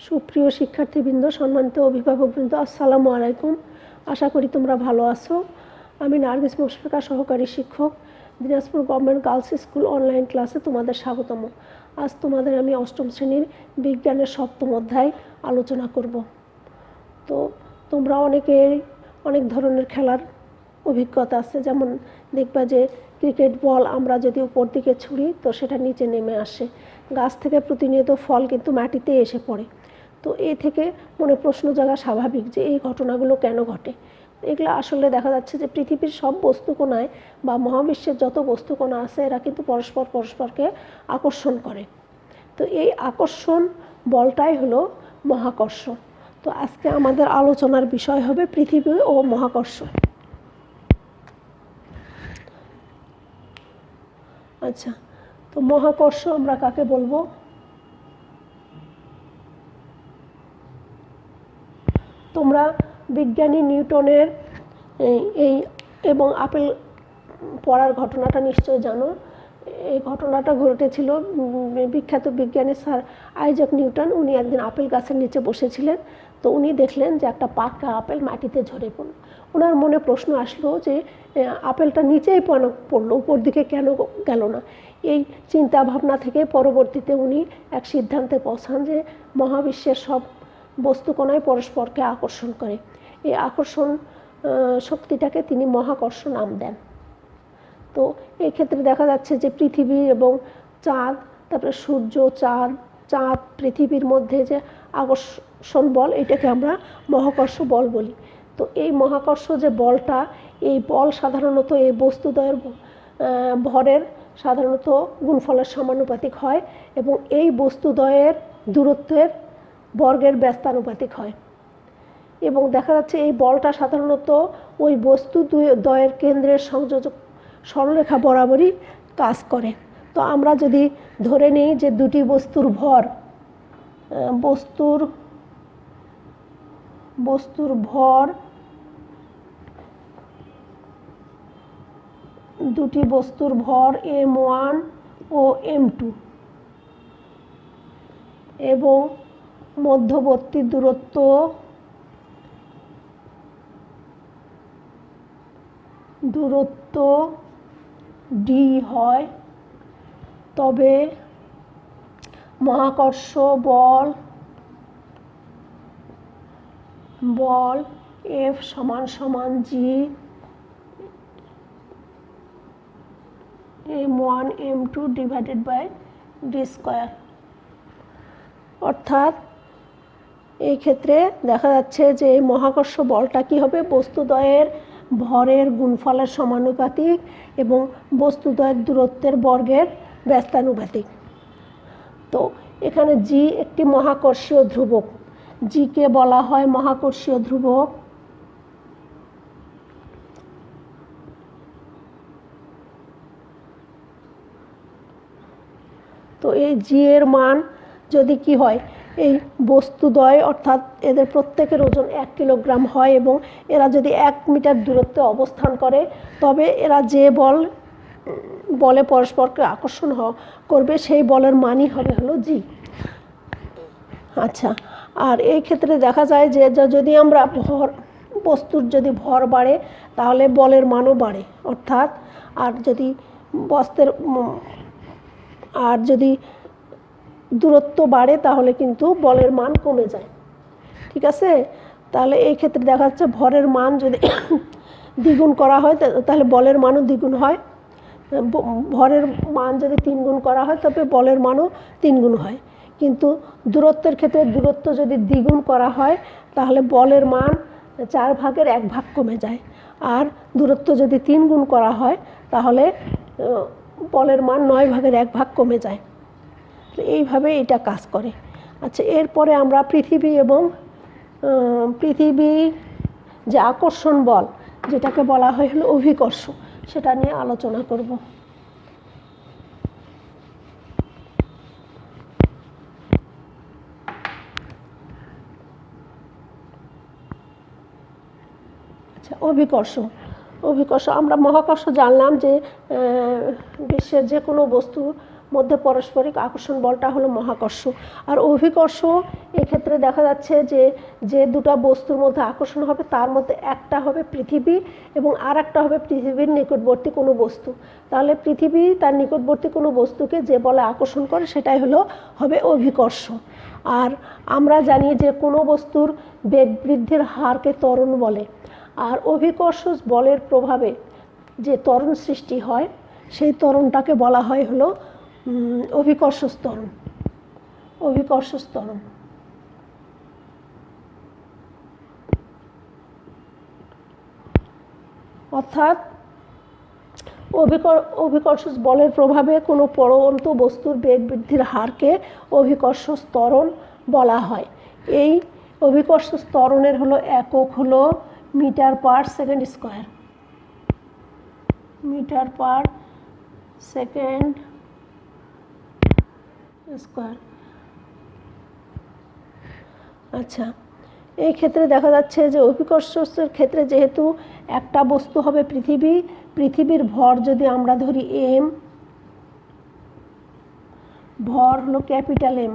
সুপ্রিয় শিক্ষার্থীবৃন্দ, সম্মানিত অভিভাবকবৃন্দ, আসসালামু আলাইকুম। আশা করি তোমরা ভালো আছো। আমি নার্গিস মুশফিকা, সহকারী শিক্ষক, Dinajpur government girls school online ক্লাসে তোমাদের স্বাগতম। আজ তোমাদের আমি অষ্টম শ্রেণীর বিজ্ঞানের সপ্তম অধ্যায় আলোচনা করব। তো তোমরা অনেক ধরনের খেলার অভিজ্ঞতা আছে, যেমন দেখবা যে ক্রিকেট বল আমরা যদি উপর দিকে ছুঁড়ি তো সেটা নিচে নেমে আসে। গাছ থেকে প্রতিনিয়ত ফল কিন্তু মাটিতে এসে পড়ে। তো এ থেকে মনে প্রশ্ন জাগা স্বাভাবিক যে এই ঘটনাগুলো কেন ঘটে। এগুলো আসলে দেখা যাচ্ছে যে পৃথিবীর সব বস্তুকণায় বা মহাবিশ্বের যত বস্তুকণা আছে এরা কিন্তু পরস্পরকে আকর্ষণ করে। তো এই আকর্ষণ বলটাই হলো মহাকর্ষ। তো আজকে আমাদের আলোচনার বিষয় হবে পৃথিবী ও মহাকর্ষ। আচ্ছা, তো মহাকর্ষ আমরা কাকে বলবো? তোমরা বিজ্ঞানী নিউটনের এই এবং আপেল পড়ার ঘটনাটা নিশ্চয় জানো। এই ঘটনাটা ঘটেছিল বিখ্যাত বিজ্ঞানী স্যার আইজাক নিউটন। উনি একদিন আপেল গাছের নিচে বসেছিলেন। তো উনি দেখলেন যে একটা পাকা আপেল মাটিতে ঝরে পড়ল। ওনার মনে প্রশ্ন আসলো যে আপেলটা নিচেই পড়লো, উপর দিকে কেন গেল না। এই চিন্তা ভাবনা থেকে পরবর্তীতে উনি এক সিদ্ধান্তে পৌঁছান যে মহাবিশ্বের সব বস্তুকণায় পরস্পরকে আকর্ষণ করে। এই আকর্ষণ শক্তিটাকে তিনি মহাকর্ষ নাম দেন। তো এই ক্ষেত্রে দেখা যাচ্ছে যে পৃথিবী এবং চাঁদ, তারপরে সূর্য, চাঁদ পৃথিবীর মধ্যে যে আকর্ষণ বল, এটাকে আমরা মহাকর্ষ বল বলি। তো এই মহাকর্ষ যে বলটা, এই বল সাধারণত এই বস্তুদ্বয়ের ভরের সাধারণত গুণফলের সমানুপাতিক হয় এবং এই বস্তুদ্বয়ের দূরত্বের বর্গের ব্যস্তানুপাতিক হয়। এবং দেখা যাচ্ছে এই বলটা সাধারণত ওই বস্তু দ্বয়ের কেন্দ্রের সংযোজক সরলরেখা বরাবরই কাজ করে। তো আমরা যদি ধরে নিই যে দুটি বস্তুর ভর দুটি বস্তুর ভর m1 ও m2 এবং মধ্যবর্তী দূরত্ব d হয়, তবে মহাকর্ষ বল F সমান g m1 m2 divided by d square. অর্থাৎ এই ক্ষেত্রে দেখা যাচ্ছে যে এই মহাকর্ষ বলটা কি হবে? বস্তুদ্বয়ের ভরের গুণফলের সমানুপাতিক এবং বস্তুদ্বয়ের দূরত্বের বর্গের ব্যস্তানুপাতিক। তো এখানে জি একটি মহাকর্ষীয় ধ্রুবক। জিকে বলা হয় মহাকর্ষীয় ধ্রুবক। তো এই জি এর মান যদি কি হয়, এই বস্তুদ্বয় অর্থাৎ এদের প্রত্যেকের ওজন 1 কিলোগ্রাম হয় এবং এরা যদি 1 মিটার দূরত্বে অবস্থান করে তবে এরা যে বলে পরস্পরকে আকর্ষণ করবে সেই বলের মানই হলো জি। আচ্ছা, আর এই ক্ষেত্রে দেখা যায় যে যদি আমরা বস্তুর যদি ভর বাড়ে তাহলে বলের মানও বাড়ে। অর্থাৎ আর যদি দূরত্ব বাড়ে তাহলে কিন্তু বলের মান কমে যায়। ঠিক আছে? তাহলে এই ক্ষেত্রে দেখা যাচ্ছে ভরের মান যদি দ্বিগুণ করা হয় তাহলে বলের মানও দ্বিগুণ হয়। ভরের মান যদি 3 গুণ করা হয় তবে বলের মানও 3 গুণ হয়। কিন্তু দূরত্বের ক্ষেত্রে দূরত্ব যদি দ্বিগুণ করা হয় তাহলে বলের মান 4 ভাগের 1 ভাগ কমে যায়। আর দূরত্ব যদি 3 গুণ করা হয় তাহলে বলের মান 9 ভাগের 1 ভাগ কমে যায়। এইভাবে এটা কাজ করে। আচ্ছা, এরপরে আমরা পৃথিবী যে আকর্ষণ বল, যেটাকে বলা হয় হলো অভিকর্ষ, সেটা নিয়ে আলোচনা করব। আচ্ছা, অভিকর্ষ আমরা মহাকর্ষ জানলাম যে বিশ্বের যে কোনো বস্তু মধ্যে পারস্পরিক আকর্ষণ বলটা হলো মহাকর্ষ। আর অভিকর্ষ এক্ষেত্রে দেখা যাচ্ছে যে যে দুটো বস্তুর মধ্যে আকর্ষণ হবে তার মধ্যে একটা হবে পৃথিবী এবং আর একটা হবে পৃথিবীর নিকটবর্তী কোনো বস্তু। তাহলে পৃথিবী তার নিকটবর্তী কোনো বস্তুকে যে বলে আকর্ষণ করে সেটাই হবে অভিকর্ষ। আর আমরা জানি যে কোনো বস্তুর বেগ বৃদ্ধির হারকে ত্বরণ বলে। আর অভিকর্ষ বলের প্রভাবে যে ত্বরণ সৃষ্টি হয় সেই ত্বরণটাকে বলা হয় অভিকর্ষ ত্বরণ। অভিকর্ষ ত্বরণ। অর্থাৎ অভিকর্ষ বলের প্রভাবে কোনো পড়ন্ত বস্তুর বেগ বৃদ্ধির হারকে অভিকর্ষ ত্বরণ বলা হয়। এই অভিকর্ষ ত্বরণের একক metre per second square. Metre per second square. আচ্ছা, এই ক্ষেত্রে দেখা যাচ্ছে যে অভিকর্ষের ক্ষেত্রে যেহেতু একটা বস্তু হবে পৃথিবীর ভর যদি আমরা ধরি m, ভর ক্যাপিটাল M,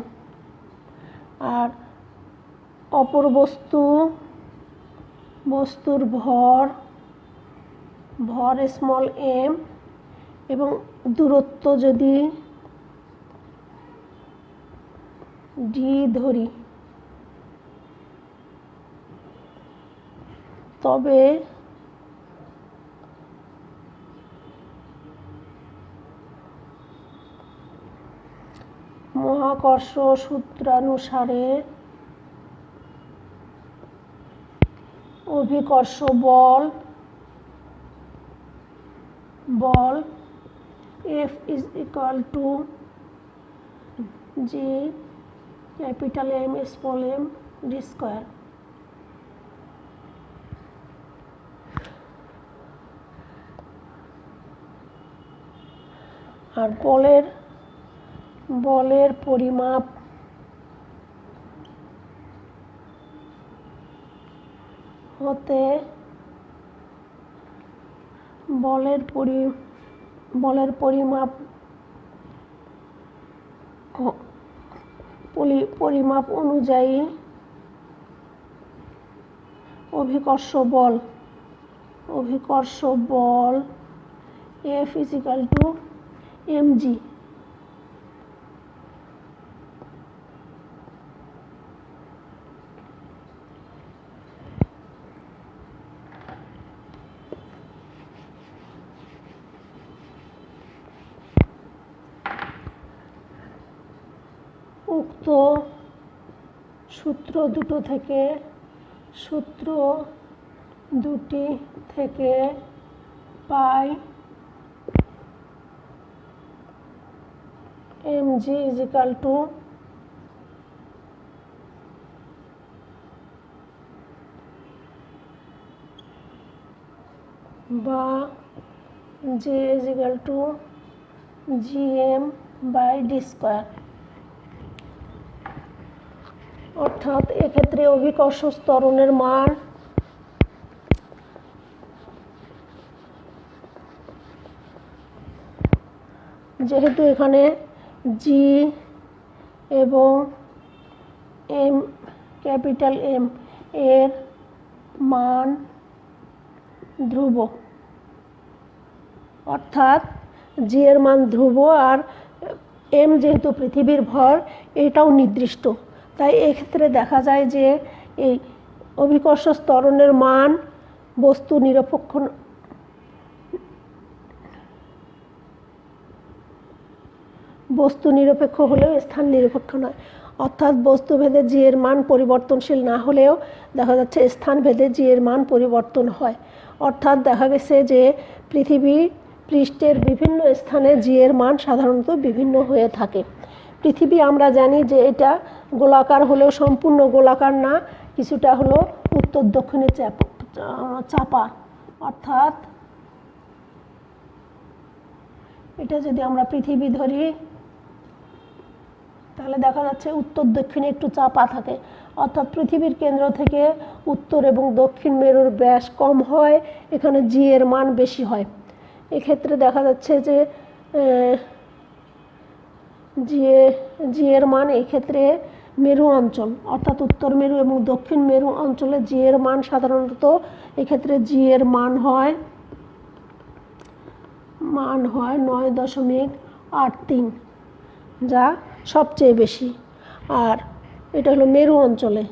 আর অপর বস্তুর ভর স্মল m এবং দূরত্ব যদি d ধরি, তবে মহাকর্ষ সূত্রানুসারে অভিকর্ষ বল F is equal to G capital M small m d square। আর বলের পরিমাপ হতে বলের পরিমাপ অনুযায়ী অভিকর্ষ বল F is equal to mg। উক্ত সূত্র দুটি থেকে পাই mg is equal to বা J is equal to gm by d square। অর্থাৎ এক্ষেত্রে অভিকর্ষ ত্বরণের মান যেহেতু এখানে G এবং M ক্যাপিটাল M এর মান ধ্রুব, অর্থাৎ G এর মান ধ্রুব আর M যেহেতু পৃথিবীর ভর এটাও নির্দিষ্ট, তাই এক্ষেত্রে দেখা যায় যে এই অভিকর্ষ ত্বরণের মান বস্তু নিরপেক্ষ হলেও স্থান নিরপেক্ষ নয়। অর্থাৎ বস্তুভেদে জি এর মান পরিবর্তনশীল না হলেও দেখা যাচ্ছে স্থানভেদে জি এর মান পরিবর্তন হয়। অর্থাৎ দেখা গেছে যে পৃথিবী পৃষ্ঠের বিভিন্ন স্থানে জি এর মান সাধারণত বিভিন্ন হয়ে থাকে। পৃথিবী আমরা জানি যে এটা গোলাকার হলেও সম্পূর্ণ গোলাকার না, কিছুটা উত্তর দক্ষিণে চাপা। অর্থাৎ এটা যদি আমরা পৃথিবী ধরি তাহলে দেখা যাচ্ছে উত্তর দক্ষিণে একটু চাপা থাকে। অর্থাৎ পৃথিবীর কেন্দ্র থেকে উত্তর এবং দক্ষিণ মেরুর ব্যাস কম হয়, এখানে জি এর মান বেশি হয়। এক্ষেত্রে দেখা যাচ্ছে যে জি জি এর মান এক্ষেত্রে মেরু অঞ্চল অর্থাৎ উত্তর মেরু এবং দক্ষিণ মেরু অঞ্চলে জি এর মান সাধারণত এক্ষেত্রে জি এর মান হয় 9.83, যা সবচেয়ে বেশি। আর এটা হলো মেরু অঞ্চলে।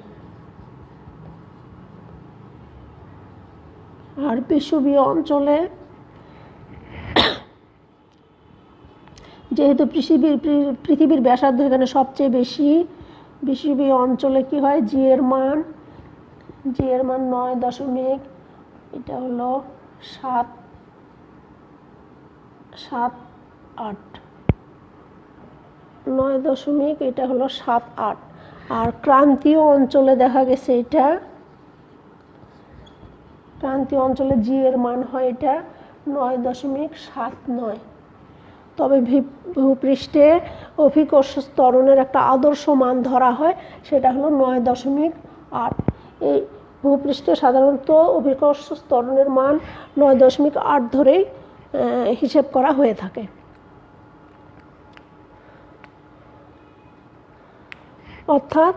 আর বিষুবীয় অঞ্চলে যেহেতু পৃথিবীর ব্যাসার্ধ এখানে সবচেয়ে বেশি, বিষুবীয় অঞ্চলে কি হয়, জি এর মান 9 এটা হলো 7.8, 9 এটা হলো 7.8। আর ক্রান্তীয় অঞ্চলে দেখা গেছে এটা, ক্রান্তীয় অঞ্চলে জি এর মান হয় এটা 9.79। তবে ভূপৃষ্ঠে অভিকর্ষ ত্বরণের একটা আদর্শ মান ধরা হয়, সেটা হলো 9.8। এই ভূপৃষ্ঠে সাধারণত অভিকর্ষ ত্বরণের মান 9.8 ধরেই হিসেব করা হয়ে থাকে। অর্থাৎ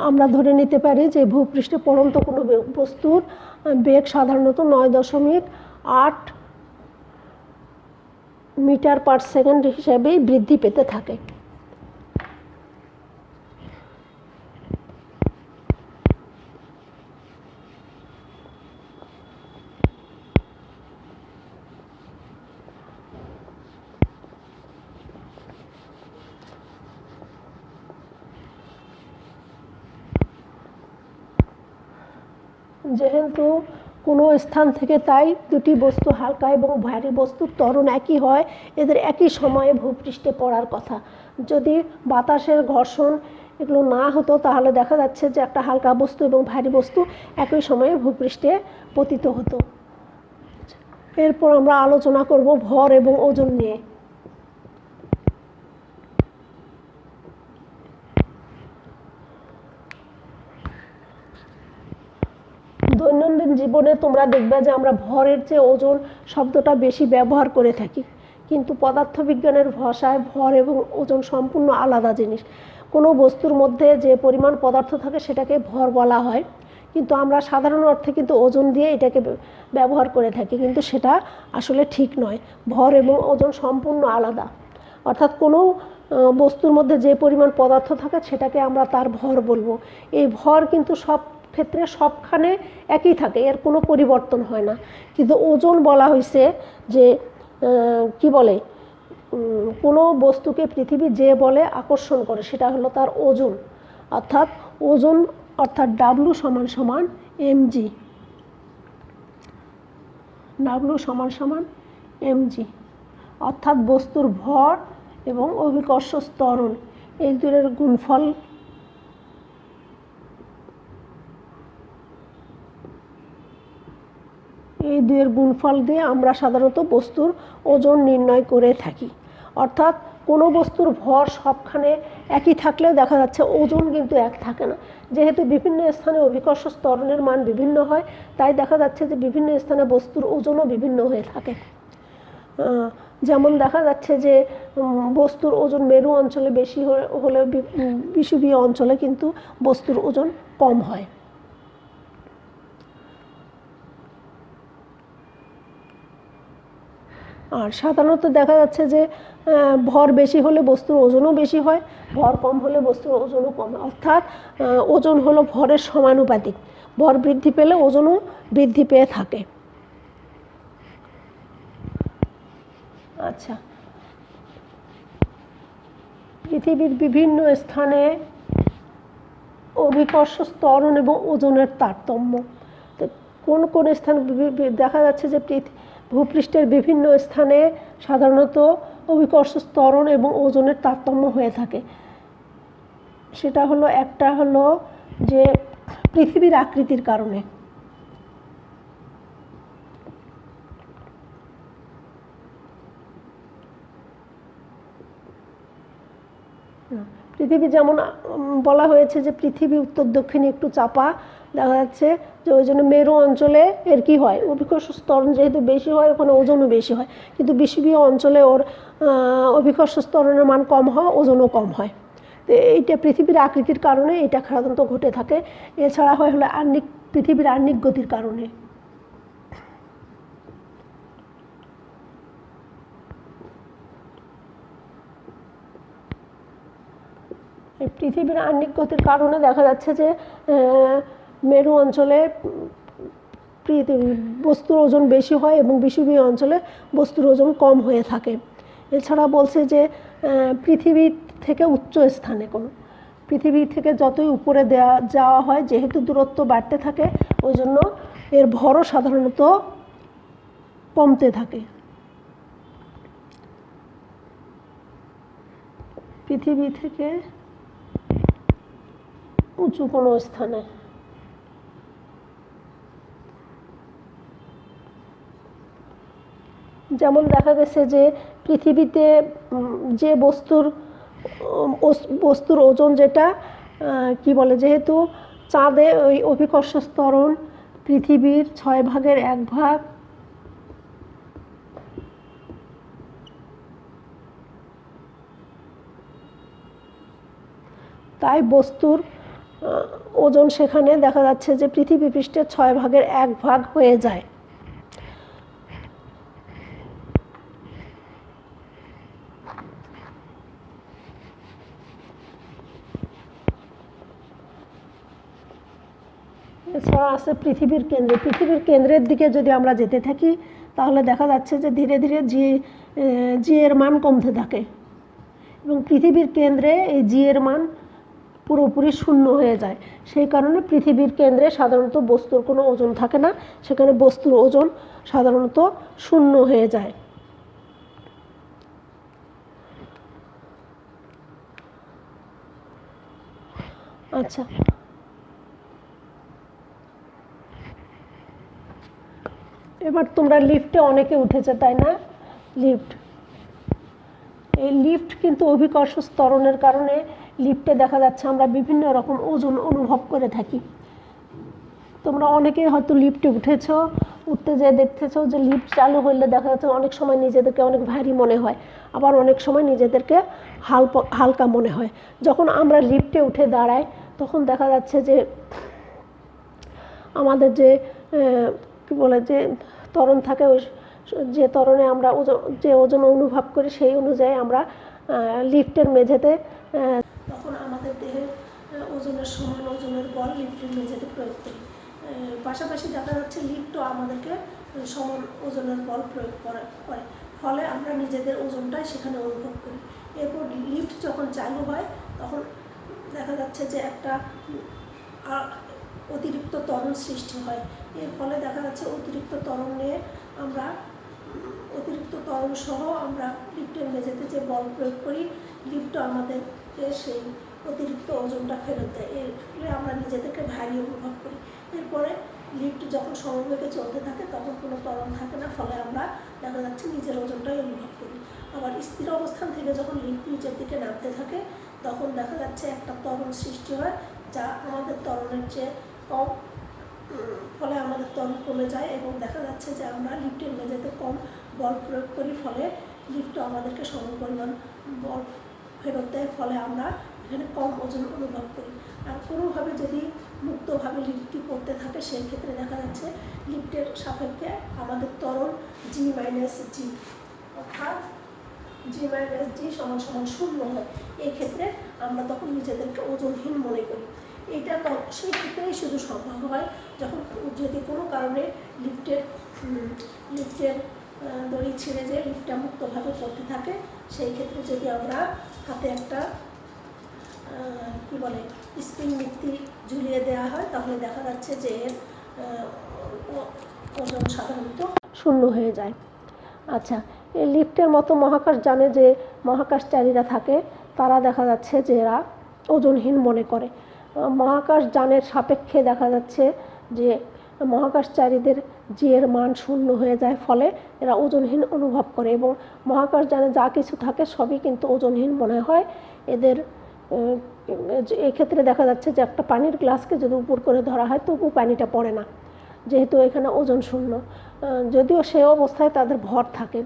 আমরা ধরে নিতে পারি যে ভূপৃষ্ঠে পড়ন্ত কোনো বস্তুর বেগ সাধারণত 9.8 মিটার পার সেকেন্ড হিসেবেই বৃদ্ধি পেতে থাকে। যেহেতু কোনো স্থান থেকে তাই দুটি বস্তু হালকা এবং ভারী বস্তুর ত্বরণ একই হয়, এদের একই সময়ে ভূপৃষ্ঠে পড়ার কথা। যদি বাতাসের ঘর্ষণ এগুলো না হতো তাহলে দেখা যাচ্ছে যে একটা হালকা বস্তু এবং ভারী বস্তু একই সময়ে ভূপৃষ্ঠে পতিত হতো। এরপর আমরা আলোচনা করব ভর এবং ওজন নিয়ে। দৈনন্দিন জীবনে তোমরা দেখবে যে আমরা ভরের চেয়ে ওজন শব্দটা বেশি ব্যবহার করে থাকি, কিন্তু পদার্থবিজ্ঞানের ভাষায় ভর এবং ওজন সম্পূর্ণ আলাদা জিনিস। কোনো বস্তুর মধ্যে যে পরিমাণ পদার্থ থাকে সেটাকে ভর বলা হয়, কিন্তু আমরা সাধারণ অর্থে কিন্তু ওজন দিয়ে এটাকে ব্যবহার করে থাকি, কিন্তু সেটা আসলে ঠিক নয়। ভর এবং ওজন সম্পূর্ণ আলাদা। অর্থাৎ কোনো বস্তুর মধ্যে যে পরিমাণ পদার্থ থাকে সেটাকে আমরা তার ভর বলবো। এই ভর কিন্তু সব ক্ষেত্রে সবখানে একই থাকে, এর কোনো পরিবর্তন হয় না। কিন্তু ওজন বলা হয়েছে যে কি বলে, কোনো বস্তুকে পৃথিবী যে বলে আকর্ষণ করে সেটা হলো তার ওজন। অর্থাৎ ওজন অর্থাৎ ডাব্লু সমান সমান এমজি, ডাব্লু সমান সমান এমজি। অর্থাৎ বস্তুর ভর এবং অভিকর্ষ ত্বরণ এই দুটোর গুণফল। এই দুয়ের গুণফল দিয়ে আমরা সাধারণত বস্তুর ওজন নির্ণয় করে থাকি। অর্থাৎ কোনো বস্তুর ভর সবখানে একই থাকলেও দেখা যাচ্ছে ওজন কিন্তু এক থাকে না। যেহেতু বিভিন্ন স্থানে অভিকর্ষ ত্বরণের মান বিভিন্ন হয়, তাই দেখা যাচ্ছে যে বিভিন্ন স্থানে বস্তুর ওজনও বিভিন্ন হয়ে থাকে। যেমন দেখা যাচ্ছে যে বস্তুর ওজন মেরু অঞ্চলে বেশি হলে বিষুবীয় অঞ্চলে কিন্তু বস্তুর ওজন কম হয়। আর সাধারণত দেখা যাচ্ছে যে ভর বেশি হলে বস্তুর ওজনও বেশি হয়, ভর কম হলে বস্তুর ওজনও কম হয়। অর্থাৎ ওজন হলো ভরের সমানুপাতিক, ভর বৃদ্ধি পেলে ওজনও বৃদ্ধি পেয়ে থাকে। আচ্ছা, পৃথিবীর বিভিন্ন স্থানে অভিকর্ষ ত্বরণ এবং ওজনের তারতম্য। কোন কোন স্থানে দেখা যাচ্ছে যে ভূপৃষ্ঠের বিভিন্ন স্থানে সাধারণত অভিকর্ষ ত্বরণ এবং ওজনের তারতম্য হয়ে থাকে। সেটা হলো, একটা হলো যে পৃথিবীর আকৃতির কারণে। পৃথিবী যেমন বলা হয়েছে যে পৃথিবী উত্তর দক্ষিণে একটু চাপা, দেখা যাচ্ছে যে ওই জন্য মেরু অঞ্চলে এর কী হয়, অভিকর্ষ স্তরণ যেহেতু বেশি হয় ওখানে ওজনও বেশি হয়, কিন্তু বিষুবীয় অঞ্চলে ওর অভিকর্ষ স্তরণের মান কম হয়, ওজনও কম হয়। তো এইটা পৃথিবীর আকৃতির কারণে এটা সাধারণত ঘটে থাকে। এছাড়া হয় হলো পৃথিবীর আহ্নিক গতির কারণে। এই পৃথিবীর আহ্নিক গতির কারণে দেখা যাচ্ছে যে মেরু অঞ্চলে বস্তুর ওজন বেশি হয় এবং বিষুবীয় অঞ্চলে বস্তুর ওজন কম হয়ে থাকে। এছাড়া বলছে যে পৃথিবী থেকে উচ্চ স্থানে পৃথিবী থেকে যতই উপরে যাওয়া হয়, যেহেতু দূরত্ব বাড়তে থাকে ওই জন্য এর ভরও সাধারণত কমতে থাকে। পৃথিবী থেকে উঁচু কোনো স্থানে যেমন দেখা গেছে যে পৃথিবীতে যে বস্তুর ওজন যেটা কি বলে, যেহেতু চাঁদে ওই অভিকর্ষ স্তরণ পৃথিবীর 1/6 তাই বস্তুর ওজন সেখানে দেখা যাচ্ছে যে পৃথিবী পৃষ্ঠের 1/6 হয়ে যায়। এছাড়া আছে পৃথিবীর কেন্দ্রের দিকে যদি আমরা যেতে থাকি তাহলে দেখা যাচ্ছে যে ধীরে ধীরে জি এর মান কমতে থাকে এবং পৃথিবীর কেন্দ্রে এই জি এর মান পুরোপুরি শূন্য হয়ে যায়। সেই কারণে পৃথিবীর কেন্দ্রে সাধারণত বস্তুর কোনো ওজন থাকে না, সেখানে বস্তুর ওজন সাধারণত শূন্য হয়ে যায়। আচ্ছা, এবার তোমরা লিফটে অনেকে উঠেছে তাই না? এই লিফট কিন্তু অভিকর্ষ ত্বরণের কারণে লিফটে দেখা যাচ্ছে আমরা বিভিন্ন রকম ওজন অনুভব করে থাকি। তোমরা অনেকে হয়তো লিফটে উঠতে যেয়ে দেখতেছো যে লিফট চালু হলে দেখা যাচ্ছে অনেক সময় নিজেদেরকে অনেক ভারী মনে হয়, আবার অনেক সময় নিজেদেরকে হালকা মনে হয়। যখন আমরা লিফটে উঠে দাঁড়াই তখন দেখা যাচ্ছে যে আমাদের যে কী বলে যে ত্বরণ থাকে, ওই যে ত্বরণে আমরা যে ওজন অনুভব করি সেই অনুযায়ী আমরা লিফটের মেঝেতে তখন আমাদের দেহের ওজনের সমান ওজনের বল লিফটের মেঝেতে প্রয়োগ করি। পাশাপাশি দেখা যাচ্ছে লিফটও আমাদেরকে সমান ওজনের বল প্রয়োগ করে, ফলে আমরা নিজেদের ওজনটাই সেখানে অনুভব করি। এরপর লিফট যখন চালু হয় তখন দেখা যাচ্ছে যে একটা অতিরিক্ত ত্বরণ সৃষ্টি হয়। এর ফলে দেখা যাচ্ছে অতিরিক্ত ত্বরণ নিয়ে আমরা অতিরিক্ত ত্বরণ সহ আমরা লিফটের মেঝেতে যে বল প্রয়োগ করি, লিফটও আমাদেরকে সেই অতিরিক্ত ওজনটা ফেরত দেয়। এর ফলে আমরা নিজেদেরকে ভারী অনুভব করি। এরপরে লিফট যখন সমবেগে চলতে থাকে তখন কোনো ত্বরণ থাকে না, ফলে আমরা দেখা যাচ্ছে নিজের ওজনটাই অনুভব করি। আবার স্থির অবস্থান থেকে যখন লিফট নিচের দিকে নামতে থাকে তখন দেখা যাচ্ছে একটা ত্বরণ সৃষ্টি হয় যা আমাদের ত্বরণের চেয়ে কম, ফলে আমাদের ত্বরণ কমে যায় এবং দেখা যাচ্ছে যে আমরা লিফটের মেঝেতে কম বল প্রয়োগ করি, ফলে লিফটও আমাদেরকে সম পরিমাণ বল ফেরত দেয়, ফলে আমরা এখানে কম ওজন অনুভব করি। আর কোনোভাবে যদি মুক্তভাবে লিফটটি পড়তে থাকে সেই ক্ষেত্রে দেখা যাচ্ছে লিফটের সাপেক্ষে আমাদের ত্বরণ জি মাইনাস জি, অর্থাৎ জি মাইনাস জি সমান সমান শূন্য হয়। এই ক্ষেত্রে আমরা তখন নিজেদেরকে ওজনহীন মনে করি। এটা সেই ক্ষেত্রেই শুধু সম্ভব হয় যখন যদি কোনো কারণে লিফটের দড়ি ছিঁড়ে যায়, লিফটটা মুক্তভাবে চলতে থাকে, সেই ক্ষেত্রে যদি আমরা হাতে একটা কী বলে স্প্রিং মুক্তি ঝুলিয়ে দেওয়া হয় তাহলে দেখা যাচ্ছে যে এর ওজন সাধারণত শূন্য হয়ে যায়। আচ্ছা, এই লিফটের মতো মহাকাশযানে যে মহাকাশচারীরা থাকে তারা দেখা যাচ্ছে যে এরা ওজনহীন মনে করে। মহাকাশযানের সাপেক্ষে দেখা যাচ্ছে যে মহাকাশচারীদের জি এর মান শূন্য হয়ে যায়, ফলে এরা ওজনহীন অনুভব করে এবং মহাকাশযানে যা কিছু থাকে সবই কিন্তু ওজনহীন মনে হয়। এদের এক্ষেত্রে দেখা যাচ্ছে যে একটা পানির গ্লাসকে যদি উপর করে ধরা হয় তবু পানিটা পড়ে না, যেহেতু এখানে ওজন শূন্য। যদিও সে অবস্থায় তাদের ভর থাকে।